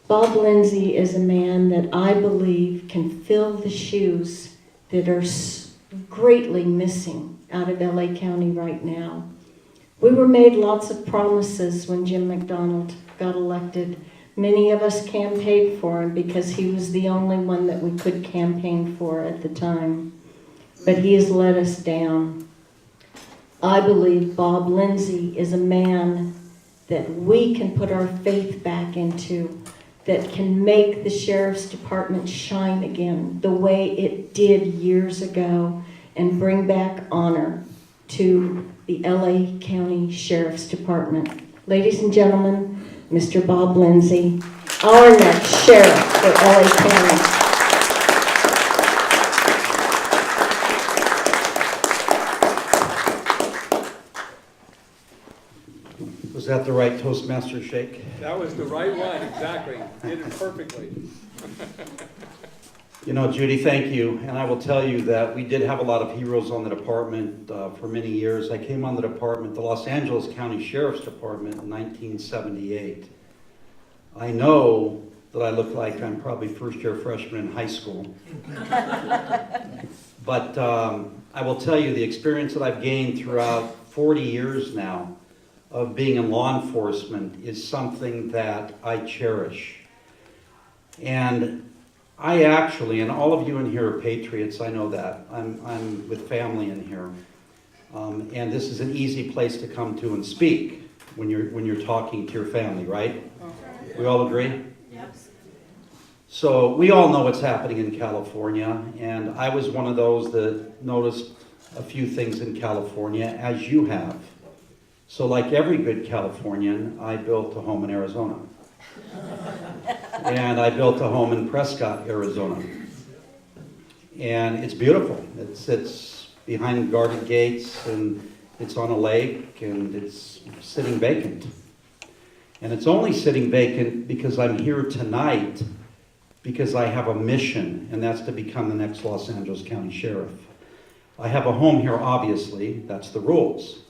Bob Lindsey is a man that I believe can fill the shoes that are greatly missing out of LA County right now. We were made lots of promises when Jim McDonald got elected. Many of us campaigned for him because he was the only one that we could campaign for at the time. But he has let us down. I believe Bob Lindsey is a man that we can put our faith back into, that can make the Sheriff's Department shine again the way it did years ago and bring back honor to the LA County Sheriff's Department. Ladies and gentlemen, Mr. Bob Lindsey, our next sheriff for LA County. Was that the right Toastmaster shake? That was the right one, exactly. Did it perfectly. You know, Judy, thank you. And I will tell you that we did have a lot of heroes on the department for many years. I came on the department, the Los Angeles County Sheriff's Department, in 1978. I know that I look like I'm probably first-year freshman in high school. But I will tell you the experience that I've gained throughout 40 years now of being in law enforcement is something that I cherish. And I actually, and all of you in here are patriots, I know that. I'm with family in here. And this is an easy place to come to and speak when you're talking to your family, right? We all agree? Yep. So we all know what's happening in California, and I was one of those that noticed a few things in California, as you have. So like every good Californian, I built a home in Arizona. And I built a home in Prescott, Arizona. And it's beautiful. It's behind guarded gates, and it's on a lake, and it's sitting vacant. And it's only sitting vacant because I'm here tonight because I have a mission, and that's to become the next Los Angeles County Sheriff. I have a home here, obviously. That's the rules.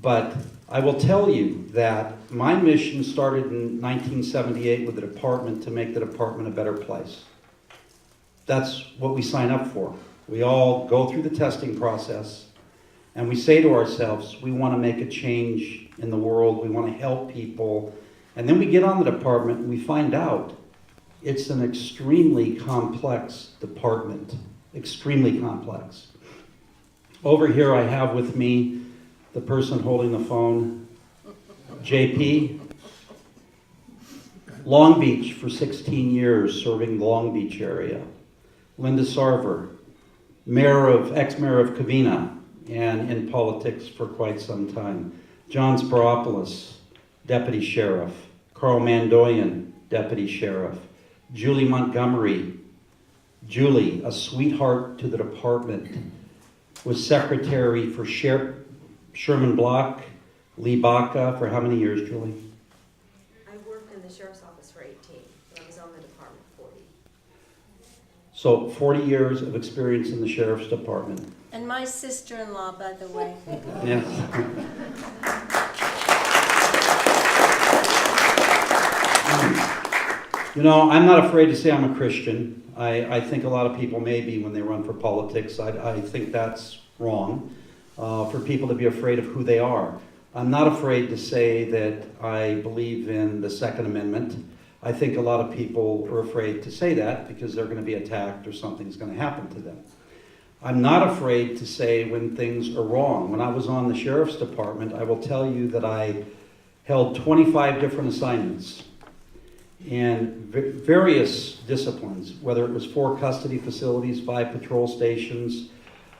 But I will tell you that my mission started in 1978 with the department to make the department a better place. That's what we sign up for. We all go through the testing process, and we say to ourselves, we want to make a change in the world, we want to help people, and then we get on the department and we find out it's an extremely complex department, extremely complex. Over here I have with me the person holding the phone, JP. Long Beach for 16 years, serving the Long Beach area. Linda Sarver, ex-mayor of Covina, and in politics for quite some time. John Sparopoulos, deputy sheriff. Carl Mandoyan, deputy sheriff. Julie Montgomery. Julie, a sweetheart to the department, was secretary for Sherman Block, Lee Baca, for how many years, Julie? I worked in the sheriff's office for 18, and I was on the department 40. So 40 years of experience in the sheriff's department. And my sister-in-law, by the way. Yes. You know, I'm not afraid to say I'm a Christian. I think a lot of people may be when they run for politics. I think that's wrong. For people to be afraid of who they are. I'm not afraid to say that I believe in the Second Amendment. I think a lot of people are afraid to say that because they're going to be attacked or something's going to happen to them. I'm not afraid to say when things are wrong. When I was on the Sheriff's Department, I will tell you that I held 25 different assignments in various disciplines, whether it was 4 custody facilities, 5 patrol stations.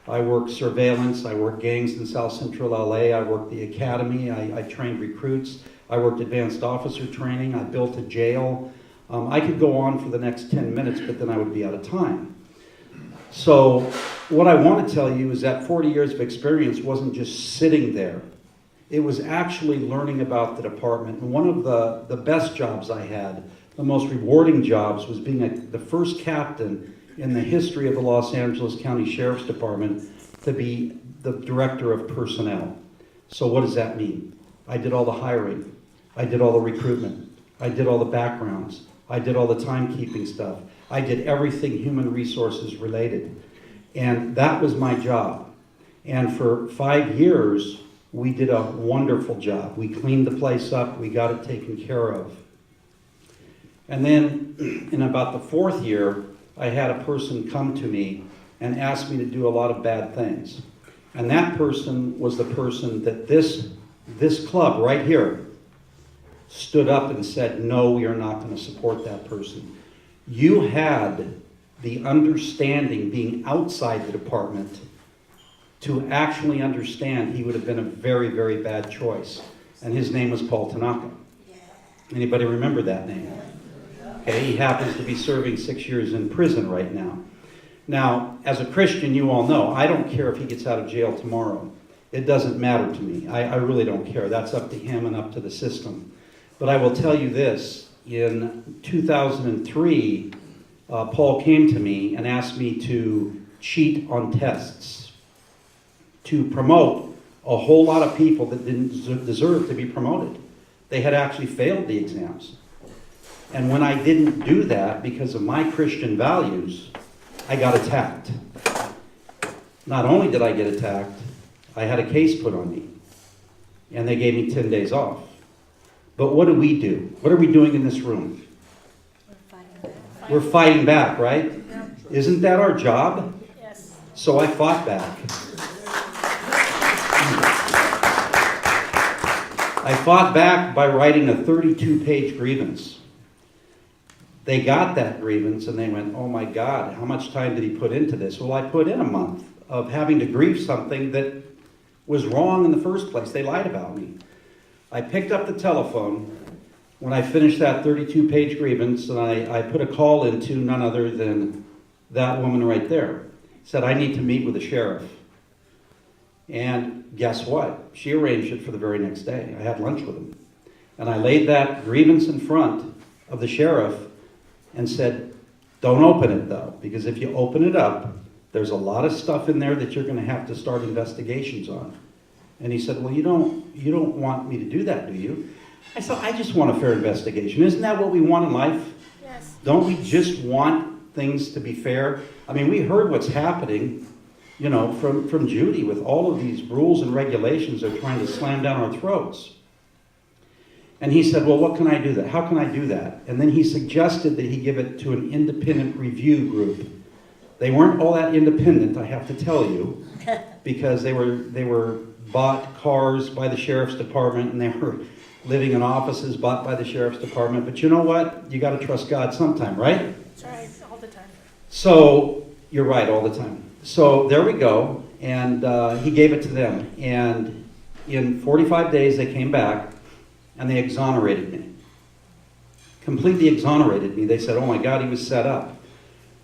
I worked surveillance, I worked gangs in South Central LA, I worked the academy, I trained recruits, I worked advanced officer training, I built a jail. I could go on for the next 10 minutes, but then I would be out of time. So what I want to tell you is that 40 years of experience wasn't just sitting there. It was actually learning about the department. And one of the best jobs I had, the most rewarding jobs, was being the first captain in the history of the Los Angeles County Sheriff's Department to be the director of personnel. So what does that mean? I did all the hiring. I did all the recruitment. I did all the backgrounds. I did all the timekeeping stuff. I did everything human resources related. And that was my job. And for 5 years, we did a wonderful job. We cleaned the place up. We got it taken care of. And then in about the 4th year, I had a person come to me and ask me to do a lot of bad things. And that person was the person that this club right here stood up and said, no, we are not going to support that person. You had the understanding, being outside the department, to actually understand he would have been a very, very bad choice. And his name was Paul Tanaka. Anybody remember that name? Okay, he happens to be serving 6 years in prison right now. Now, as a Christian, you all know, I don't care if he gets out of jail tomorrow. It doesn't matter to me. I really don't care. That's up to him and up to the system. But I will tell you this. In 2003, Paul came to me and asked me to cheat on tests to promote a whole lot of people that didn't deserve to be promoted. They had actually failed the exams. And when I didn't do that because of my Christian values, I got attacked. Not only did I get attacked, I had a case put on me. And they gave me 10 days off. But what do we do? What are we doing in this room? We're fighting back, right? Isn't that our job? Yes. So I fought back. I fought back by writing a 32-page grievance. They got that grievance and they went, oh my God, how much time did he put into this? Well, I put in a month of having to grieve something that was wrong in the first place. They lied about me. I picked up the telephone when I finished that 32-page grievance and I put a call into none other than that woman right there. Said, I need to meet with the sheriff. And guess what? She arranged it for the very next day. I had lunch with him. And I laid that grievance in front of the sheriff and said, don't open it though, because if you open it up, there's a lot of stuff in there that you're going to have to start investigations on. And he said, well, you don't want me to do that, do you? I said, I just want a fair investigation. Isn't that what we want in life? Yes. Don't we just want things to be fair? I mean, we heard what's happening, you know, from Judy with all of these rules and regulations they're trying to slam down our throats. And he said, well, what can I do that? How can I do that? And then he suggested that he give it to an independent review group. They weren't all that independent, I have to tell you, because they were bought cars by the sheriff's department and they were living in offices bought by the sheriff's department. But you know what? You got to trust God sometime, right? That's right, all the time. So, you're right, all the time. So there we go, and he gave it to them. And in 45 days they came back and they exonerated me. Completely exonerated me. They said, oh my God, he was set up.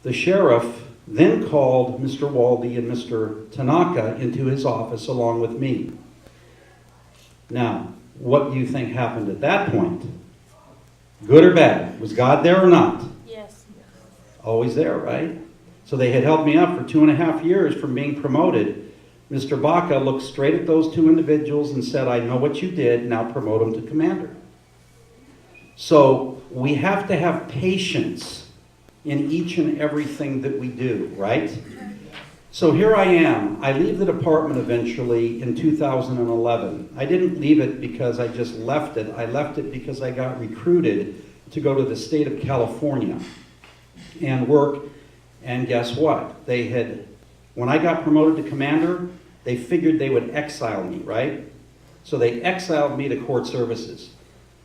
The sheriff then called Mr. Waldy and Mr. Tanaka into his office along with me. Now, what do you think happened at that point? Good or bad? Was God there or not? Yes. Always there, right? So they had held me up for 2.5 years from being promoted. Mr. Baca looked straight at those two individuals and said, I know what you did, now promote them to commander. So we have to have patience in each and everything that we do, right? So here I am. I leave the department eventually in 2011. I didn't leave it because I just left it. I left it because I got recruited to go to the state of California and work. And guess what? When I got promoted to commander, they figured they would exile me, right? So they exiled me to court services.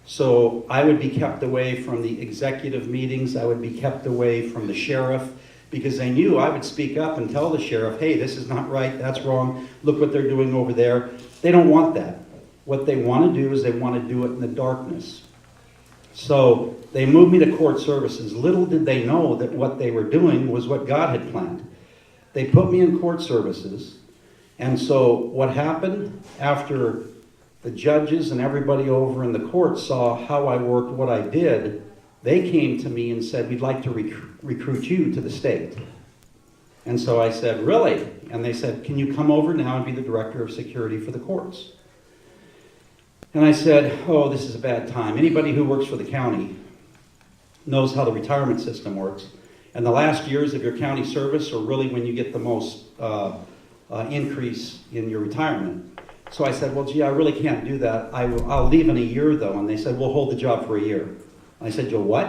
So I would be kept away from the executive meetings. I would be kept away from the sheriff because they knew I would speak up and tell the sheriff, hey, this is not right, that's wrong, look what they're doing over there. They don't want that. What they want to do is they want to do it in the darkness. So they moved me to court services. Little did they know that what they were doing was what God had planned. They put me in court services. And so what happened after the judges and everybody over in the court saw how I worked, what I did, they came to me and said, we'd like to recruit you to the state. And so I said, really? And they said, can you come over now and be the director of security for the courts? And I said, oh, this is a bad time. Anybody who works for the county knows how the retirement system works. And the last years of your county service are really when you get the most increase in your retirement. So I said, well, gee, I really can't do that. I'll leave in a year, though. And they said, we'll hold the job for a year. I said, you'll what?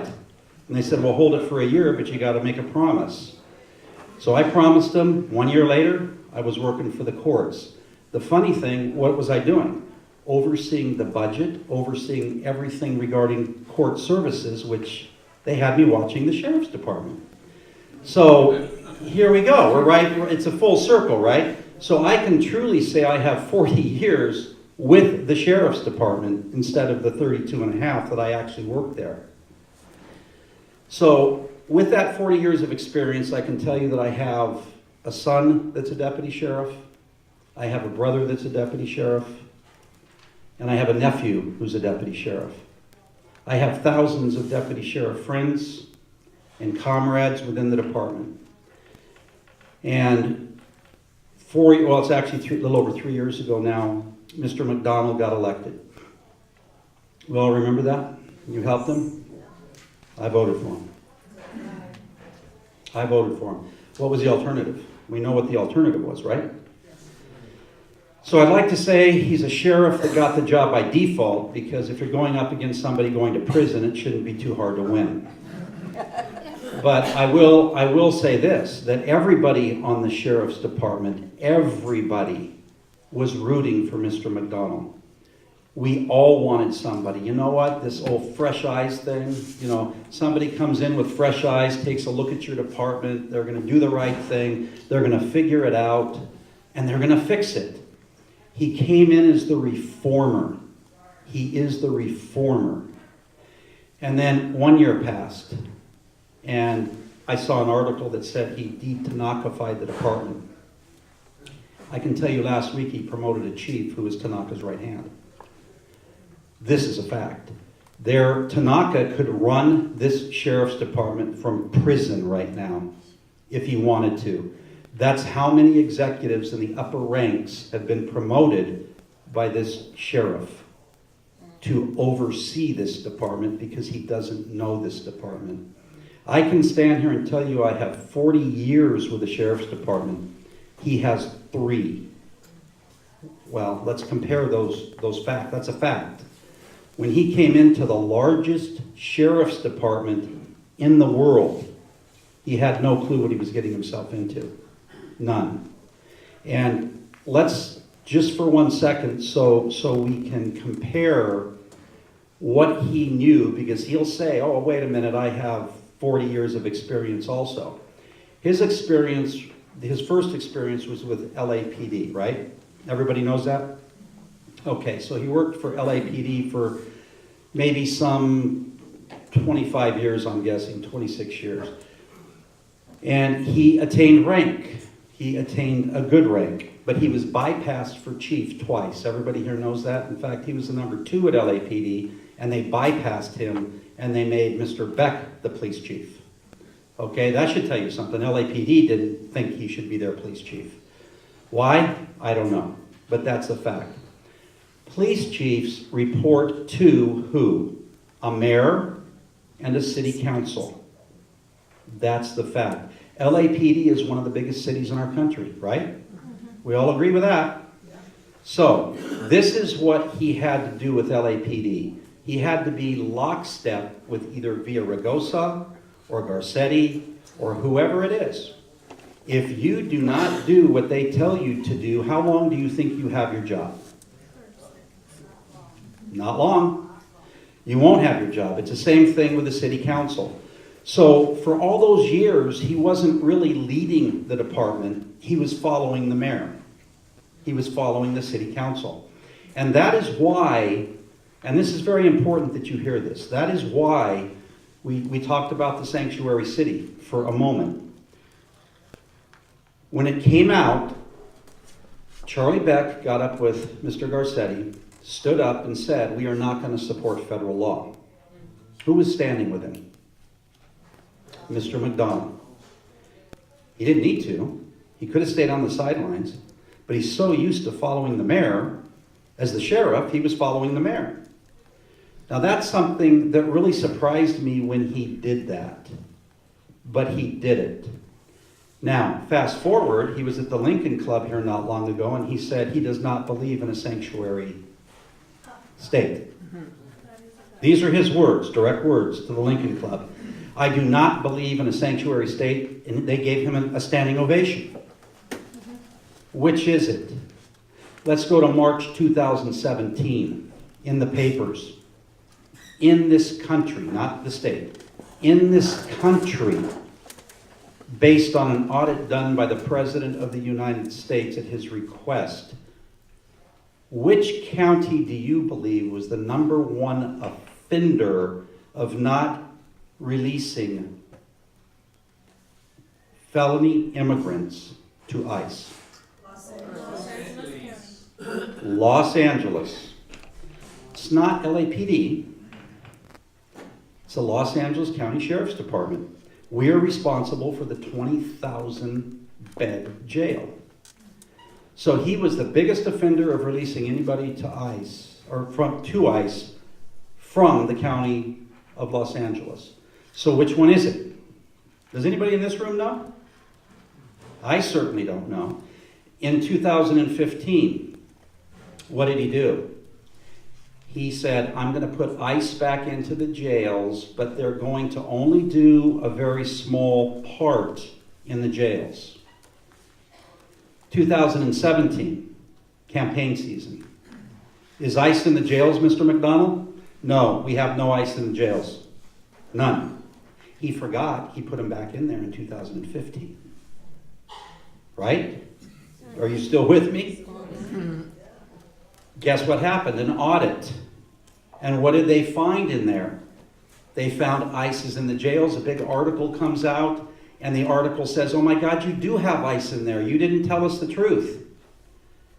And they said, well, hold it for a year, but you got to make a promise. So I promised them. 1 year later, I was working for the courts. The funny thing, what was I doing? Overseeing the budget, overseeing everything regarding court services, which they had me watching the sheriff's department. So here we go. We're right. It's a full circle, right? So I can truly say I have 40 years with the sheriff's department instead of the 32 and a half that I actually worked there. So with that 40 years of experience, I can tell you that I have a son that's a deputy sheriff. I have a brother that's a deputy sheriff. And I have a nephew who's a deputy sheriff. I have thousands of deputy sheriff friends and comrades within the department. And it's actually a little over 3 years ago now, Mr. McDonald got elected. You all remember that? You helped him? I voted for him. I voted for him. What was the alternative? We know what the alternative was, right? So I'd like to say he's a sheriff that got the job by default, because if you're going up against somebody going to prison, it shouldn't be too hard to win. But I will say this, that everybody on the sheriff's department, everybody was rooting for Mr. McDonald. We all wanted somebody. You know what? This old fresh eyes thing, somebody comes in with fresh eyes, takes a look at your department, they're going to do the right thing, they're going to figure it out, and they're going to fix it. He came in as the reformer. He is the reformer. And then 1 year passed, and I saw an article that said he de-Tanakafied the department. I can tell you last week he promoted a chief who was Tanaka's right hand. This is a fact. Tanaka could run this sheriff's department from prison right now if he wanted to. That's how many executives in the upper ranks have been promoted by this sheriff to oversee this department because he doesn't know this department. I can stand here and tell you I have 40 years with the sheriff's department. He has 3. Well, let's compare those facts. That's a fact. When he came into the largest sheriff's department in the world, he had no clue what he was getting himself into. None. And let's, just for 1 second, so we can compare what he knew, because he'll say, oh, wait a minute, I have 40 years of experience also. His first experience was with LAPD, right? Everybody knows that? Okay, so he worked for LAPD for maybe some 25 years, I'm guessing, 26 years. And he attained rank. He attained a good rank, but he was bypassed for chief twice. Everybody here knows that. In fact, he was the number 2 at LAPD, and they bypassed him, and they made Mr. Beck the police chief. Okay, that should tell you something. LAPD didn't think he should be their police chief. Why? I don't know, but that's a fact. Police chiefs report to who? A mayor and a city council. That's the fact. LAPD is one of the biggest cities in our country, right? We all agree with that. So, this is what he had to do with LAPD. He had to be lockstep with either Villaraigosa or Garcetti or whoever it is. If you do not do what they tell you to do, how long do you think you have your job? Not long. You won't have your job. It's the same thing with the city council. So for all those years, he wasn't really leading the department. He was following the mayor. He was following the city council. And that is why, and this is very important that you hear this, that is why we talked about the sanctuary city for a moment. When it came out, Charlie Beck got up with Mr. Garcetti, stood up and said, we are not going to support federal law. Who was standing with him? Mr. McDonald. He didn't need to. He could have stayed on the sidelines, but he's so used to following the mayor. As the sheriff, he was following the mayor. Now that's something that really surprised me when he did that, but he did it. Now, fast forward, he was at the Lincoln Club here not long ago, and he said he does not believe in a sanctuary state. These are his words, direct words to the Lincoln Club. I do not believe in a sanctuary state, and they gave him a standing ovation. Which is it? Let's go to March 2017 in the papers. In this country, not the state, in this country, based on an audit done by the President of the United States at his request, which county do you believe was the #1 offender of not releasing felony immigrants to ICE? Los Angeles. It's not LAPD. It's the Los Angeles County Sheriff's Department. We are responsible for the 20,000 bed jail. So he was the biggest offender of releasing anybody to ICE, or to ICE, from the county of Los Angeles. So which one is it? Does anybody in this room know? I certainly don't know. In 2015, what did he do? He said, I'm going to put ICE back into the jails, but they're going to only do a very small part in the jails. 2017, campaign season. Is ICE in the jails, Mr. McDonald? No, we have no ICE in the jails. None. He forgot he put them back in there in 2015. Right? Are you still with me? Guess what happened? An audit. And what did they find in there? They found ICE is in the jails. A big article comes out, and the article says, oh my God, you do have ICE in there. You didn't tell us the truth.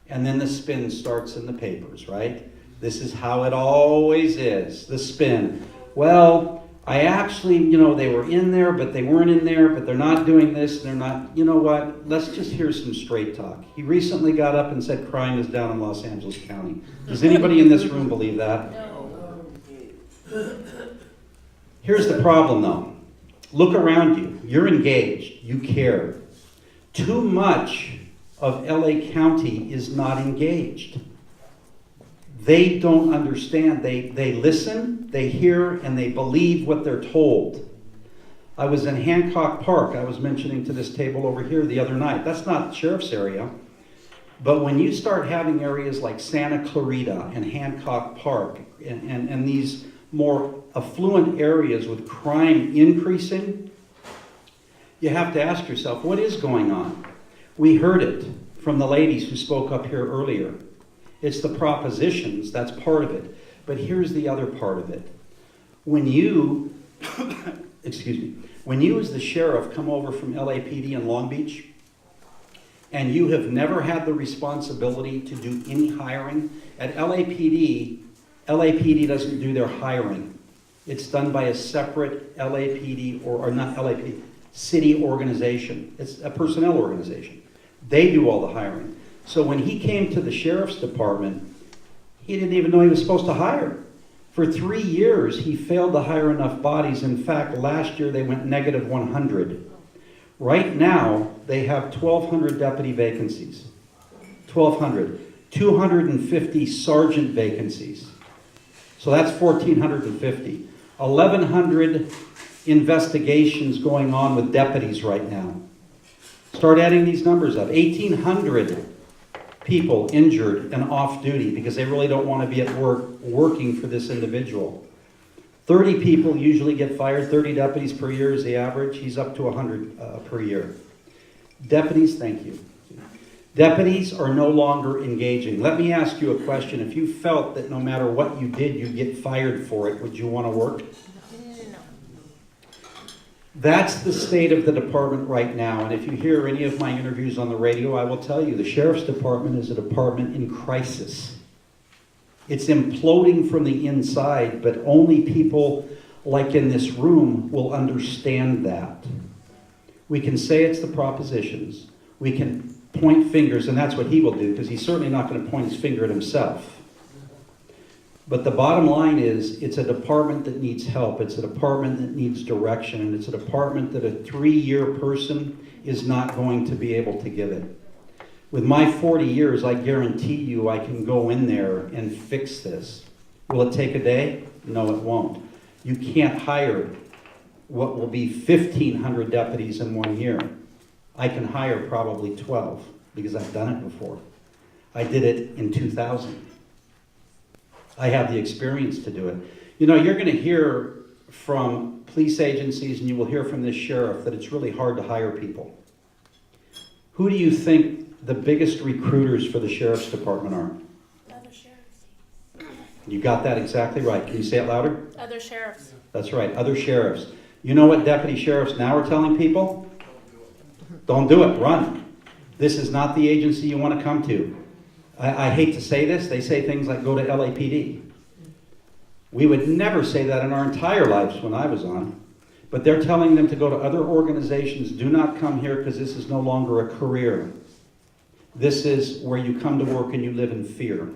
And then the spin starts in the papers, right? This is how it always is, the spin. Well, I actually, they were in there, but they weren't in there, but they're not doing this, and they're not, you know what? Let's just hear some straight talk. He recently got up and said crime is down in Los Angeles County. Does anybody in this room believe that? No. Here's the problem, though. Look around you. You're engaged. You care. Too much of LA County is not engaged. They don't understand. They listen, they hear, and they believe what they're told. I was in Hancock Park. I was mentioning to this table over here the other night. That's not the sheriff's area. But when you start having areas like Santa Clarita and Hancock Park and these more affluent areas with crime increasing, you have to ask yourself, what is going on? We heard it from the ladies who spoke up here earlier. It's the propositions, that's part of it. But here's the other part of it. When you, when you as the sheriff come over from LAPD in Long Beach, and you have never had the responsibility to do any hiring, at LAPD doesn't do their hiring. It's done by a separate LAPD, or not LAPD, city organization. It's a personnel organization. They do all the hiring. So when he came to the sheriff's department, he didn't even know he was supposed to hire. For 3 years, he failed to hire enough bodies. In fact, last year they went negative 100. Right now, they have 1,200 deputy vacancies. 1,200. 250 sergeant vacancies. So that's 1,450. 1,100 investigations going on with deputies right now. Start adding these numbers up. 1,800 people injured and off duty because they really don't want to be at work working for this individual. 30 people usually get fired. 30 deputies per year is the average. He's up to 100 per year. Deputies, thank you. Deputies are no longer engaging. Let me ask you a question. If you felt that no matter what you did, you'd get fired for it, would you want to work? That's the state of the department right now. And if you hear any of my interviews on the radio, I will tell you the sheriff's department is a department in crisis. It's imploding from the inside, but only people like in this room will understand that. We can say it's the propositions. We can point fingers, and that's what he will do, because he's certainly not going to point his finger at himself. But the bottom line is, it's a department that needs help. It's a department that needs direction. And it's a department that a 3-year person is not going to be able to give it. With my 40 years, I guarantee you I can go in there and fix this. Will it take a day? No, it won't. You can't hire what will be 1,500 deputies in 1 year. I can hire probably 12 because I've done it before. I did it in 2000. I have the experience to do it. You know, you're going to hear from police agencies, and you will hear from this sheriff, that it's really hard to hire people. Who do you think the biggest recruiters for the sheriff's department are? Other sheriffs. You got that exactly right. Can you say it louder? Other sheriffs. That's right, other sheriffs. You know what deputy sheriffs now are telling people? Don't do it, run. This is not the agency you want to come to. I hate to say this, they say things like go to LAPD. We would never say that in our entire lives when I was on. But they're telling them to go to other organizations. Do not come here because this is no longer a career. This is where you come to work and you live in fear.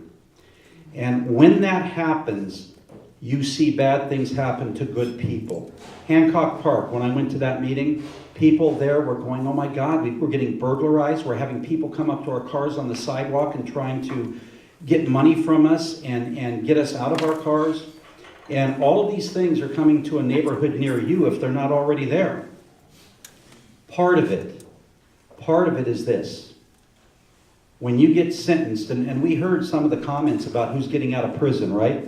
And when that happens, you see bad things happen to good people. Hancock Park, when I went to that meeting, people there were going, oh my God, we're getting burglarized. We're having people come up to our cars on the sidewalk and trying to get money from us and get us out of our cars. And all of these things are coming to a neighborhood near you if they're not already there. Part of it is this. When you get sentenced, and we heard some of the comments about who's getting out of prison, right?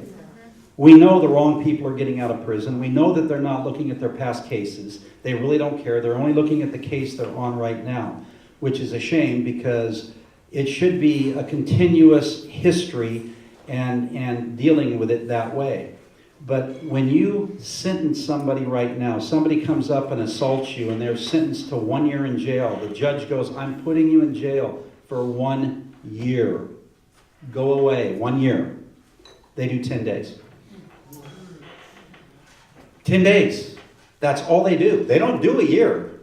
We know the wrong people are getting out of prison. We know that they're not looking at their past cases. They really don't care. They're only looking at the case they're on right now, which is a shame because it should be a continuous history and dealing with it that way. But when you sentence somebody right now, somebody comes up and assaults you and they're sentenced to 1 year in jail. The judge goes, I'm putting you in jail for 1 year. Go away, 1 year. They do 10 days. 10 days. That's all they do. They don't do a year.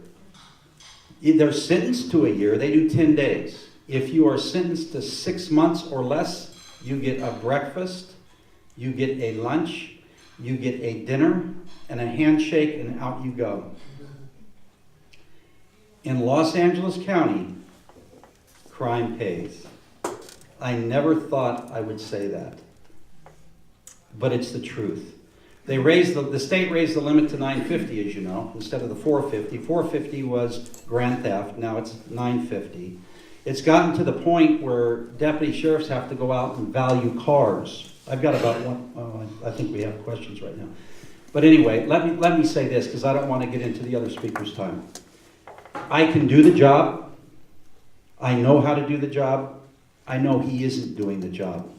They're sentenced to a year. They do 10 days. If you are sentenced to 6 months or less, you get a breakfast, you get a lunch, you get a dinner, and a handshake, and out you go. In Los Angeles County, crime pays. I never thought I would say that, but it's the truth. They raised the state raised the limit to $950, as you know, instead of the $450. $450 was grand theft. Now it's $950. It's gotten to the point where deputy sheriffs have to go out and value cars. I've got about one. Oh, I think we have questions right now. But anyway, let me say this because I don't want to get into the other speaker's time. I can do the job. I know how to do the job. I know he isn't doing the job.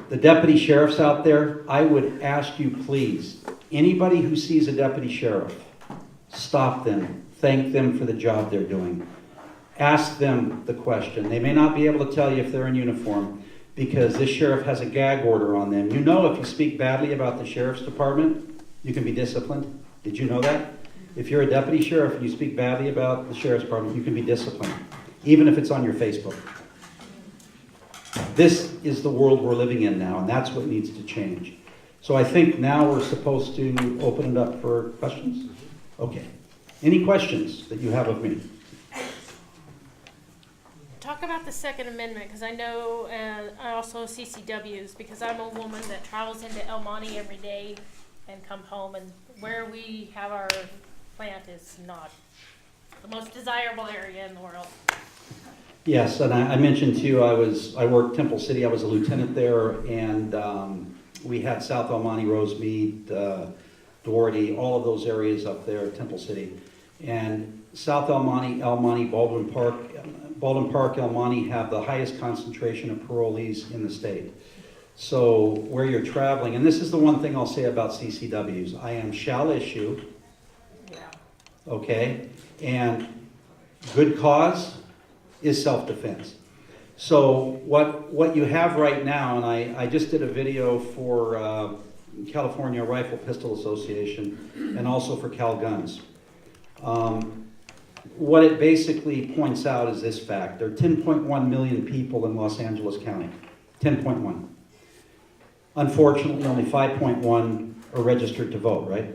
The deputy sheriffs out there, I would ask you please, anybody who sees a deputy sheriff, stop them, thank them for the job they're doing. Ask them the question. They may not be able to tell you if they're in uniform because this sheriff has a gag order on them. You know if you speak badly about the sheriff's department, you can be disciplined. Did you know that? If you're a deputy sheriff and you speak badly about the sheriff's department, you can be disciplined, even if it's on your Facebook. This is the world we're living in now, and that's what needs to change. So I think now we're supposed to open it up for questions. Okay. Any questions that you have of me? Talk about the Second Amendment, because I know, I also CCWs, because I'm a woman that travels into El Monte every day and come home, and where we have our plant is not the most desirable area in the world. Yes, and I mentioned to you, I worked Temple City. I was a lieutenant there, and we had South El Monte, Rosemead, Doherty, all of those areas up there, Temple City. And South El Monte, Baldwin Park, El Monte have the highest concentration of parolees in the state. So where you're traveling, and this is the one thing I'll say about CCWs, I am shall issue, okay, and good cause is self-defense. So what you have right now, and I just did a video for California Rifle Pistol Association and also for Cal Guns. What it basically points out is this fact. There are 10.1 million people in Los Angeles County. 10.1. Unfortunately, only 5.1 are registered to vote, right?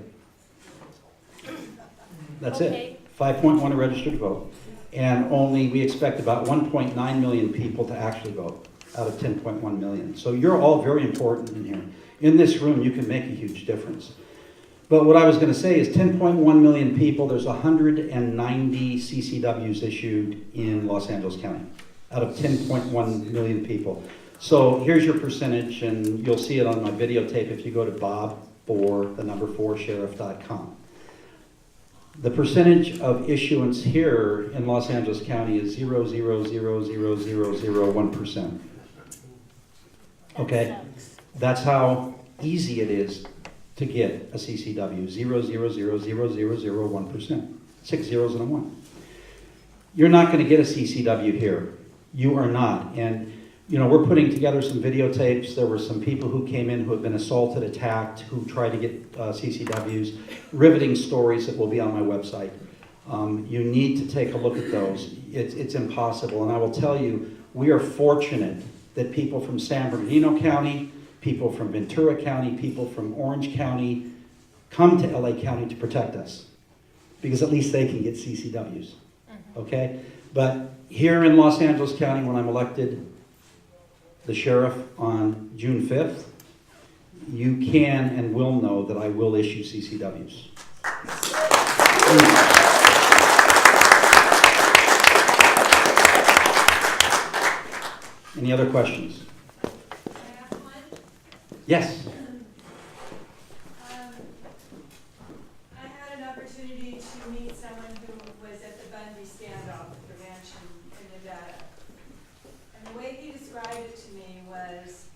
That's Okay. it. 5.1 are registered to vote. And we expect about 1.9 million people to actually vote out of 10.1 million. So you're all very important in here. In this room, you can make a huge difference. But what I was going to say is 10.1 million people, there's 190 CCWs issued in Los Angeles County out of 10.1 million people. So here's your percentage, and you'll see it on my videotape if you go to bob4sheriff.com. The percentage of issuance here in Los Angeles County is 0.0000001%. Okay? That's how easy it is to get a CCW, 0.0000001%. 6 zeros and a 1. You're not going to get a CCW here. You are not. And, you know, we're putting together some videotapes. There were some people who came in who have been assaulted, attacked, who tried to get CCWs. Riveting stories that will be on my website. You need to take a look at those. It's impossible. And I will tell you, we are fortunate that people from San Bernardino County, people from Ventura County, people from Orange County come to LA County to protect us, because at least they can get CCWs, okay? But here in Los Angeles County, when I'm elected the sheriff on June 5th, you can and will know that I will issue CCWs. Any other questions? Yes. I had an opportunity to meet someone who was at the Bundy standoff at the ranch in Nevada. And the way he described it to me was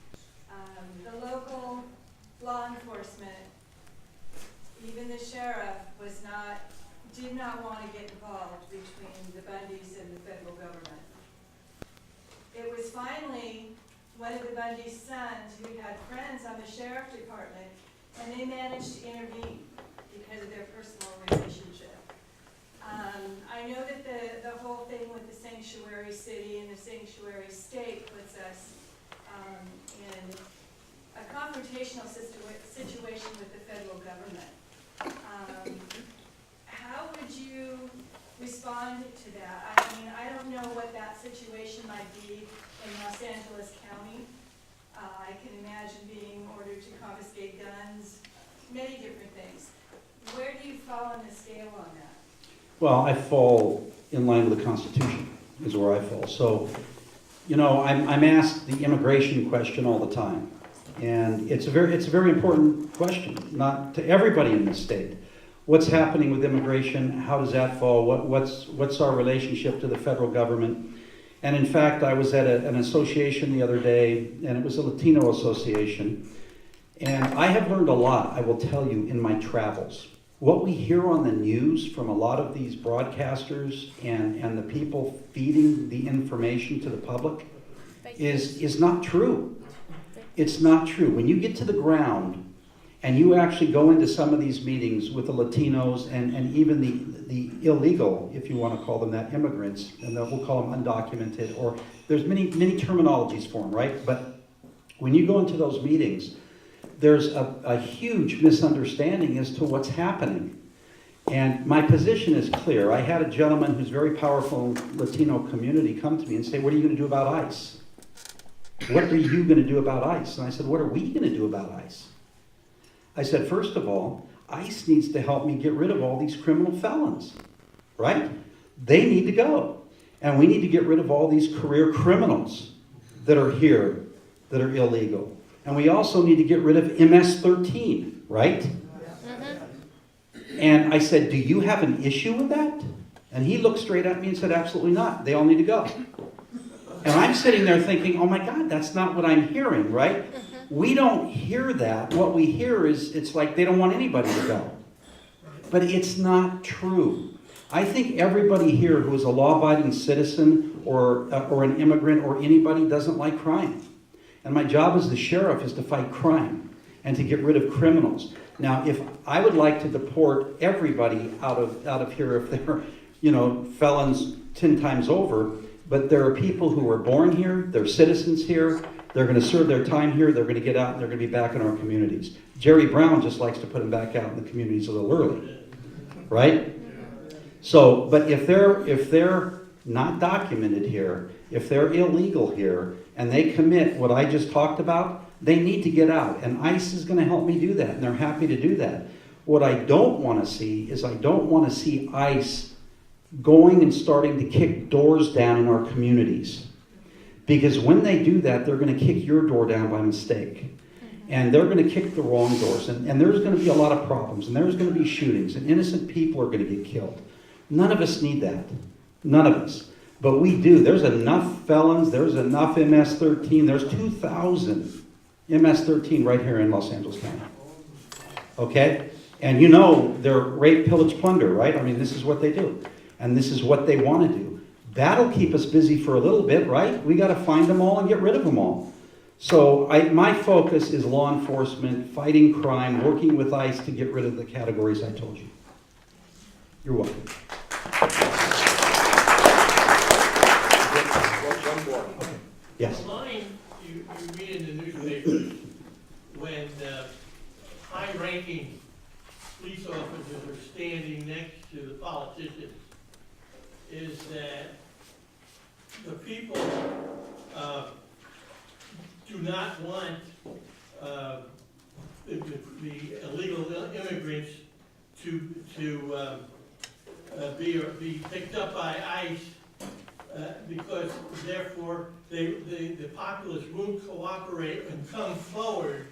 the local law enforcement, even the sheriff, did not want to get involved between the Bundys and the federal government. It was finally one of the Bundy's sons who had friends on the sheriff department, and they managed to intervene because of their personal relationship. I know that the whole thing with the sanctuary city and the sanctuary state puts us in a confrontational situation with the federal government. How would you respond to that? I mean, I don't know what that situation might be in Los Angeles County. I can imagine being ordered to confiscate guns, many different things. Where do you fall on the scale on that? Well, I fall in line with the Constitution, is where I fall. So, you know, I'm asked the immigration question all the time. And it's a very important question, not to everybody in this state. What's happening with immigration? How does that fall? What's our relationship to the federal government? And in fact, I was at an association the other day, and it was a Latino association. And I have learned a lot, I will tell you, in my travels. What we hear on the news from a lot of these broadcasters and the people feeding the information to the public is not true. It's not true. When you get to the ground and you actually go into some of these meetings with the Latinos and even the illegal, if you want to call them that, immigrants, and we'll call them undocumented, or there's many terminologies for them, right? But when you go into those meetings, there's a huge misunderstanding as to what's happening. And my position is clear. I had a gentleman who's very powerful in the Latino community come to me and say, what are you going to do about ICE? What are you going to do about ICE? And I said, what are we going to do about ICE? I said, first of all, ICE needs to help me get rid of all these criminal felons, right? They need to go. And we need to get rid of all these career criminals that are here, that are illegal. And we also need to get rid of MS-13, right? And I said, do you have an issue with that? And he looked straight at me and said, absolutely not. They all need to go. And I'm sitting there thinking, oh my God, that's not what I'm hearing, right? We don't hear that. What we hear is it's like they don't want anybody to go. But it's not true. I think everybody here who is a law-abiding citizen or an immigrant or anybody doesn't like crime. And my job as the sheriff is to fight crime and to get rid of criminals. Now, if I would like to deport everybody out of here if they're, felons 10 times over, but there are people who were born here, they're citizens here, they're going to serve their time here, they're going to get out, and they're going to be back in our communities. Jerry Brown just likes to put them back out in the communities a little early, right? So, but if they're not documented here, if they're illegal here, and they commit what I just talked about, they need to get out, and ICE is going to help me do that, and they're happy to do that. What I don't want to see is I don't want to see ICE going and starting to kick doors down in our communities. Because when they do that, they're going to kick your door down by mistake. And they're going to kick the wrong doors. And there's going to be a lot of problems. And there's going to be shootings. And innocent people are going to get killed. None of us need that. None of us. But we do. There's enough felons. There's enough MS-13. There's 2,000 MS-13 right here in Los Angeles County. Okay? And you know they're rape, pillage, plunder, right? I mean, this is what they do. And this is what they want to do. That'll keep us busy for a little bit, right? We got to find them all and get rid of them all. So my focus is law enforcement, fighting crime, working with ICE to get rid of the categories I told you. You're welcome. One more. Okay. Yes. The line you read in the newspaper when high-ranking police officers are standing next to the politicians is that the people do not want the illegal immigrants to be picked up by ICE because therefore the populace won't cooperate and come forward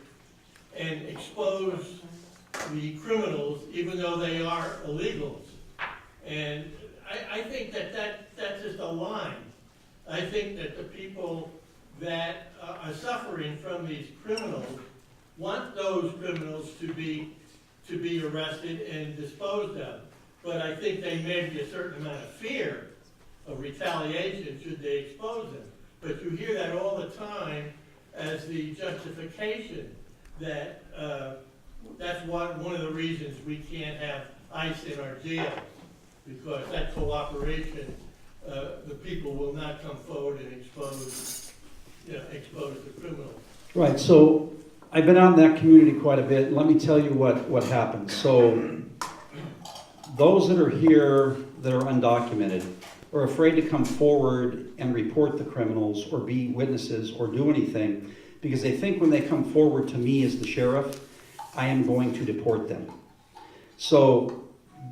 and expose the criminals even though they are illegals. And I think that's just a line. I think that the people that are suffering from these criminals want those criminals to be arrested and disposed of. But I think they may be a certain amount of fear of retaliation should they expose them. But you hear that all the time as the justification that that's one of the reasons we can't have ICE in our jail, because that cooperation, the people will not come forward and expose the criminals. Right, so I've been out in that community quite a bit. Let me tell you what happened. So those that are here that are undocumented are afraid to come forward and report the criminals or be witnesses or do anything because they think when they come forward to me as the sheriff, I am going to deport them. So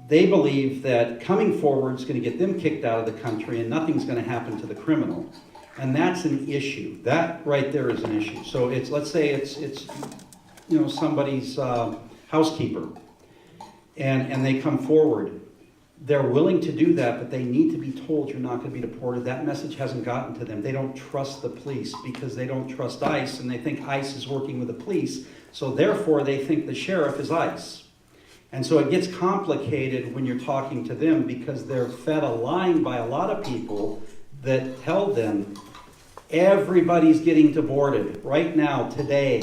they believe that coming forward is going to get them kicked out of the country and nothing's going to happen to the criminal. And that's an issue. That right there is an issue. So it's, let's say it's somebody's housekeeper and they come forward. They're willing to do that, but they need to be told you're not going to be deported. That message hasn't gotten to them. They don't trust the police because they don't trust ICE, and they think ICE is working with the police. So therefore, they think the sheriff is ICE. And so it gets complicated when you're talking to them because they're fed a line by a lot of people that tell them everybody's getting deported right now, today.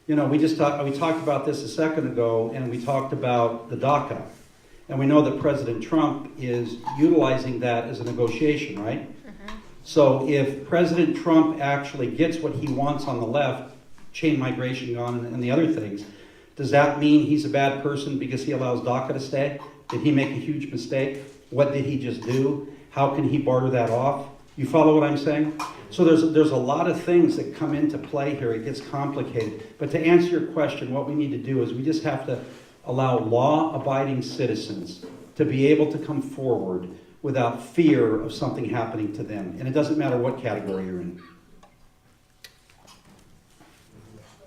You know, we talked about this a second ago, and we talked about the DACA. And we know that President Trump is utilizing that as a negotiation, right? So if President Trump actually gets what he wants on the left, chain migration gone and the other things, does that mean he's a bad person because he allows DACA to stay? Did he make a huge mistake? What did he just do? How can he barter that off? You follow what I'm saying? So there's a lot of things that come into play here. It gets complicated. But to answer your question, what we need to do is we just have to allow law-abiding citizens to be able to come forward without fear of something happening to them. And it doesn't matter what category you're in.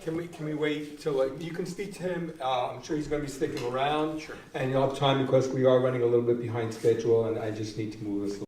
Can we wait till you can speak to him? I'm sure he's going to be sticking around. Sure. And you'll have time because we are running a little bit behind schedule, and I just need to move this.